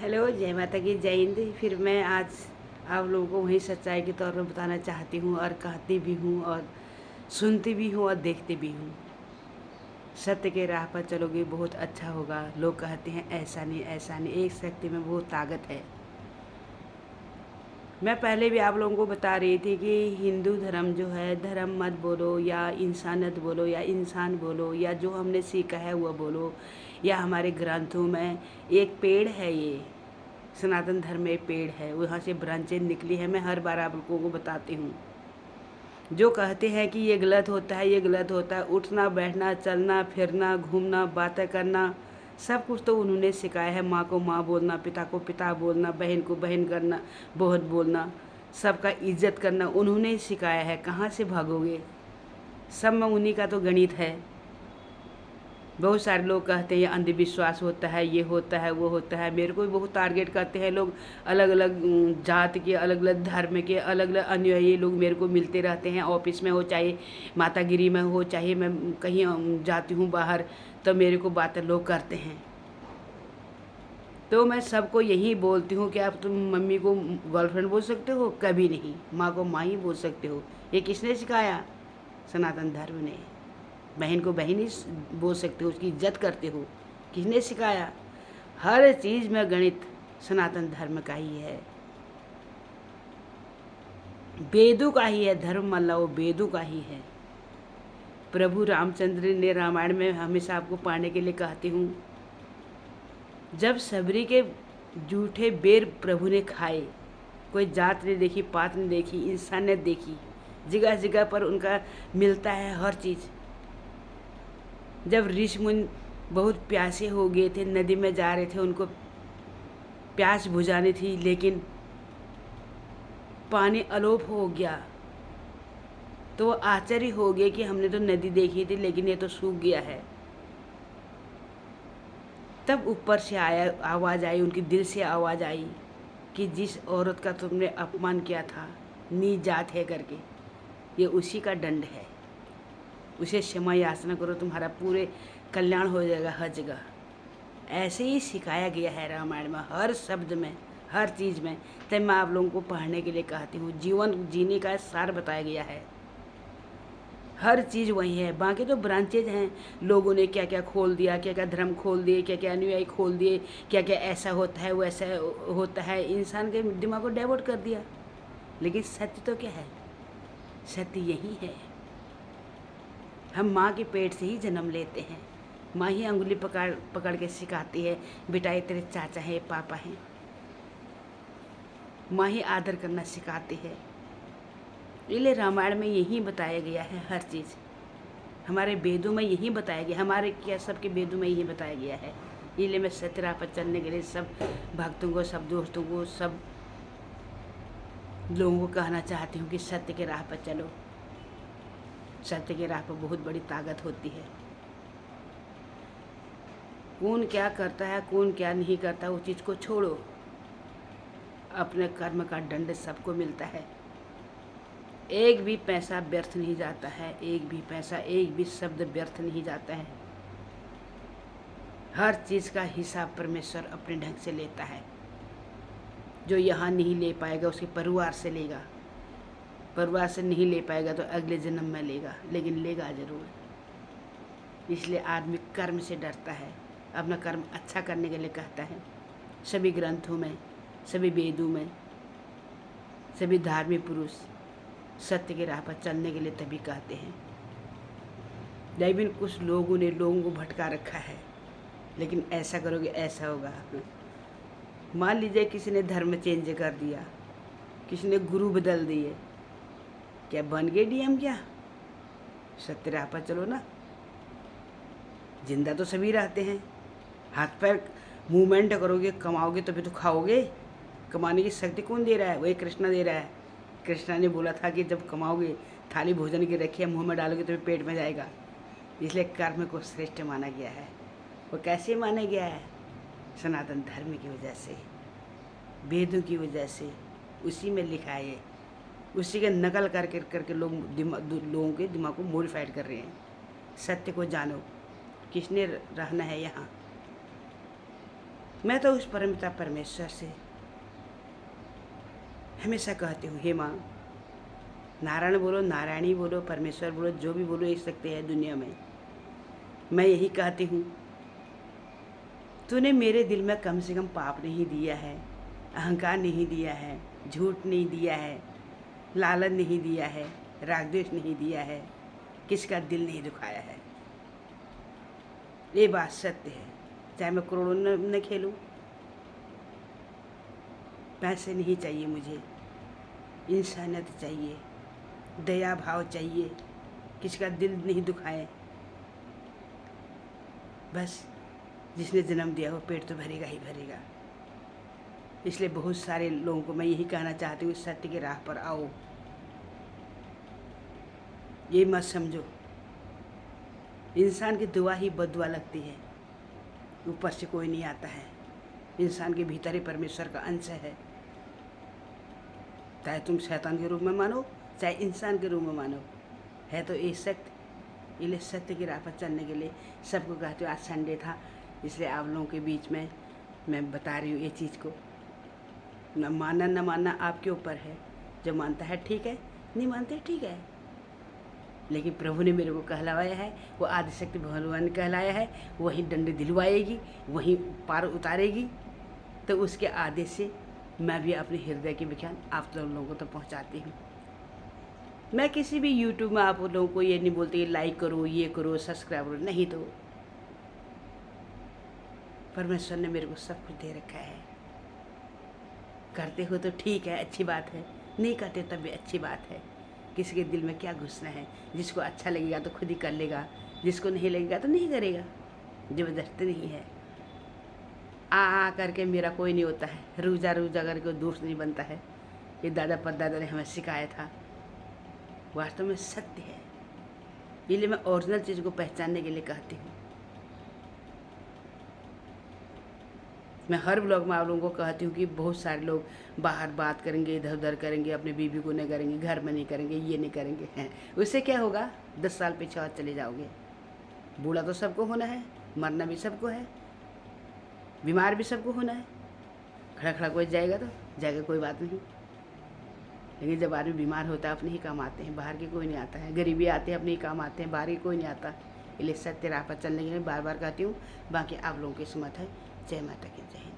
Hello, जय माता की, जय हिंद। फिर मैं आज आप लोगों को वही सच्चाई के तौर पर बताना चाहती हूँ और कहती भी हूँ और सुनती भी हूँ और देखती भी हूँ। सत्य के राह पर चलोगे बहुत अच्छा होगा। लोग कहते हैं ऐसा नहीं ऐसा नहीं, एक शक्ति में बहुत ताकत है। मैं पहले भी आप लोगों को बता रही थी कि हिंदू धर्म जो है, धर्म मत बोलो या इंसानियत बोलो या इंसान बोलो या जो हमने सीखा है वह बोलो या हमारे ग्रंथों में एक पेड़ है। ये सनातन धर्म में एक पेड़ है, वहाँ से ब्रांचें निकली है। मैं हर बार आप लोगों को बताती हूँ। जो कहते हैं कि ये गलत होता है, ये गलत होता है, उठना बैठना चलना फिरना घूमना बातें करना सब कुछ तो उन्होंने सिखाया है। माँ को माँ बोलना, पिता को पिता बोलना, बहन को बहन करना, बहुत बोलना, सबका इज्जत करना उन्होंने ही सिखाया है। कहाँ से भागोगे? सब में उन्हीं का तो गणित है। बहुत सारे लोग कहते हैं ये अंधविश्वास होता है, ये होता है, वो होता है। मेरे को भी बहुत टारगेट करते हैं लोग, अलग अलग जात के, अलग अलग धर्म के, अलग अलग अनुयायी लोग मेरे को मिलते रहते हैं। ऑफिस में हो, चाहे मातागिरी में हो, चाहे मैं कहीं जाती हूँ बाहर, तो मेरे को बातें लोग करते हैं। तो मैं सबको यही बोलती हूँ कि आप तुम मम्मी को गर्लफ्रेंड बोल सकते हो? कभी नहीं। माँ को माँ ही बोल सकते हो। ये किसने सिखाया? सनातन धर्म ने। बहन को बहन ही बोल सकते हो, उसकी इज्जत करते हो। किसने सिखाया? हर चीज़ में गणित सनातन धर्म का ही है, वेदों का ही है। धर्म मान लो वेदों का ही है। प्रभु रामचंद्र ने रामायण में हमेशा आपको पाने के लिए कहती हूँ, जब सबरी के जूठे बेर प्रभु ने खाए, कोई जात नहीं देखी, पात नहीं देखी, इंसानियत देखी, जगह जगह पर उनका मिलता है हर चीज़। जब ऋषि मुनि बहुत प्यासे हो गए थे, नदी में जा रहे थे, उनको प्यास बुझानी थी, लेकिन पानी अलोप हो गया, तो वो आश्चर्य हो गए कि हमने तो नदी देखी थी लेकिन ये तो सूख गया है। तब ऊपर से आया आवाज़ आई, उनके दिल से आवाज़ आई कि जिस औरत का तुमने अपमान किया था, नीच जात है करके, ये उसी का दंड है। उसे क्षमा याचना करो, तुम्हारा पूरे कल्याण हो जाएगा हर जगह। ऐसे ही सिखाया गया है रामायण में, हर शब्द में, हर चीज़ में। तब मैं आप लोगों को पढ़ने के लिए कहती हूँ। जीवन जीने का सार बताया गया है, हर चीज़ वही है। बाकी तो ब्रांचेज हैं, लोगों ने क्या क्या खोल दिया, क्या क्या धर्म खोल दिए, क्या क्या अनुयायी खोल दिए, क्या क्या ऐसा होता है वैसा होता है, इंसान के दिमाग को डाइवर्ट कर दिया। लेकिन सत्य तो क्या है? सत्य यही है। हम माँ के पेट से ही जन्म लेते हैं। माँ ही अंगुली पकड़ पकड़ के सिखाती है, बेटा ये तेरे चाचा हैं, पापा हैं। माँ ही आदर करना सिखाती है। इसलिए रामायण में यही बताया गया है हर चीज़। हमारे वेदों में यही बताया गया, हमारे क्या सबके वेदों में यही बताया गया है। इसलिए मैं सत्य राह पर चलने के लिए सब भक्तों को, सब दोस्तों को, सब लोगों को कहना चाहती हूँ कि सत्य के राह पर चलो। सत्य के राह पर बहुत बड़ी ताकत होती है। कौन क्या करता है, कौन क्या नहीं करता, वो चीज़ को छोड़ो। अपने कर्म का दंड सबको मिलता है। एक भी पैसा व्यर्थ नहीं जाता है, एक भी पैसा, एक भी शब्द व्यर्थ नहीं जाता है। हर चीज़ का हिसाब परमेश्वर अपने ढंग से लेता है। जो यहाँ नहीं ले पाएगा उसके परिवार से लेगा, परिवार से नहीं ले पाएगा तो अगले जन्म में लेगा, लेकिन लेगा ज़रूर। इसलिए आदमी कर्म से डरता है, अपना कर्म अच्छा करने के लिए कहता है। सभी ग्रंथों में, सभी वेदों में, सभी धार्मिक पुरुष सत्य की राह पर चलने के लिए तभी कहते हैं। लेकिन कुछ लोगों ने लोगों को भटका रखा है, लेकिन ऐसा करोगे ऐसा होगा। मान लीजिए किसी ने धर्म चेंज कर दिया, किसी ने गुरु बदल दिए, क्या बन गए डीएम? क्या सत्य राह पर चलो ना। जिंदा तो सभी रहते हैं, हाथ पैर मूवमेंट करोगे, कमाओगे तभी तो खाओगे। कमाने की शक्ति कौन दे रहा है? वही कृष्णा दे रहा है। कृष्णा ने बोला था कि जब कमाओगे, थाली भोजन की रखिए, मुंह में डालोगे तो पेट में जाएगा। इसलिए कर्म को श्रेष्ठ माना गया है। वो कैसे माना गया है? सनातन धर्म की वजह से, वेदों की वजह से। उसी में लिखा है ये, उसी के नकल करके लोगों के दिमाग को मॉडिफाइड कर रहे हैं। सत्य को जानो, किसने रहना है यहाँ। मैं तो उस परमपिता परमेश्वर से हमेशा कहती हूँ, हे माँ, नारायण बोलो, नारायणी बोलो, परमेश्वर बोलो, जो भी बोलो एक सकते हैं दुनिया में, मैं यही कहती हूँ, तूने मेरे दिल में कम से कम पाप नहीं दिया है, अहंकार नहीं दिया है, झूठ नहीं दिया है, लालच नहीं दिया है, राग द्वेष नहीं दिया है, किसका दिल नहीं दुखाया है। ये बात सत्य है। चाहे मैं करोड़ों न खेलूं, पैसे नहीं चाहिए मुझे, इंसानियत चाहिए, दया भाव चाहिए, किसका दिल नहीं दुखाए। बस जिसने जन्म दिया वो पेट तो भरेगा ही भरेगा। इसलिए बहुत सारे लोगों को मैं यही कहना चाहती हूँ, सत्य की राह पर आओ। ये मत समझो इंसान की दुआ ही बददुआ लगती है, ऊपर से कोई नहीं आता है। इंसान के भीतर ही परमेश्वर का अंश है। चाहे तुम शैतान के रूप में मानो, चाहे इंसान के रूप में मानो, है तो ये सत्य। इसलिए सत्य की राह पर चलने के लिए सबको कहते हो। आज संडे था, इसलिए आप लोगों के बीच में मैं बता रही हूँ ये चीज़ को। न मानना न मानना आपके ऊपर है। जो मानता है ठीक है, नहीं मानते ठीक है, लेकिन प्रभु ने मेरे को कहलाया है, वो आदिशक्ति भगवान ने कहलाया है, वही दंड दिलवाएगी, वही पार उतारेगी। तो उसके आदेश से मैं भी अपने हृदय के विज्ञान आप लोगों को तो पहुंचाती हूँ। मैं किसी भी यूट्यूब में आप लोगों को ये नहीं बोलती लाइक करो, ये करो, सब्सक्राइब करो, नहीं। तो परमेश्वर ने मेरे को सब कुछ दे रखा है। करते हो तो ठीक है, अच्छी बात है, नहीं करते तब भी अच्छी बात है। किसी के दिल में क्या घुसना है। जिसको अच्छा लगेगा तो खुद ही कर लेगा, जिसको नहीं लगेगा तो नहीं करेगा। ज़बरदस्ती नहीं है। आ करके मेरा कोई नहीं होता है, रूजा करके दोस्त नहीं बनता है। ये दादा परदादा ने हमें सिखाया था, वास्तव में सत्य है। इसलिए मैं ओरिजिनल चीज़ को पहचानने के लिए कहती हूँ। मैं हर ब्लॉग में आप लोगों को कहती हूँ कि बहुत सारे लोग बाहर बात करेंगे, इधर उधर करेंगे, अपने बीवी को नहीं करेंगे, घर में नहीं करेंगे, ये नहीं करेंगे हैं। उससे क्या होगा? 10 साल पीछे और चले जाओगे। बूढ़ा तो सबको होना है, मरना भी सबको है, बीमार भी सबको होना है। खड़ा कोई जाएगा तो जाएगा, कोई बात नहीं। लेकिन जब आदमी बीमार होता है अपने ही काम आते हैं, बाहर के कोई नहीं आता है। गरीबी आते हैं अपने ही काम आते हैं, बाहर के कोई नहीं आता। इसलिए सत्य राह पर चलने के लिए बार बार कहती हूँ। बाकी आप लोगों की सुमत है। जय माता की जय।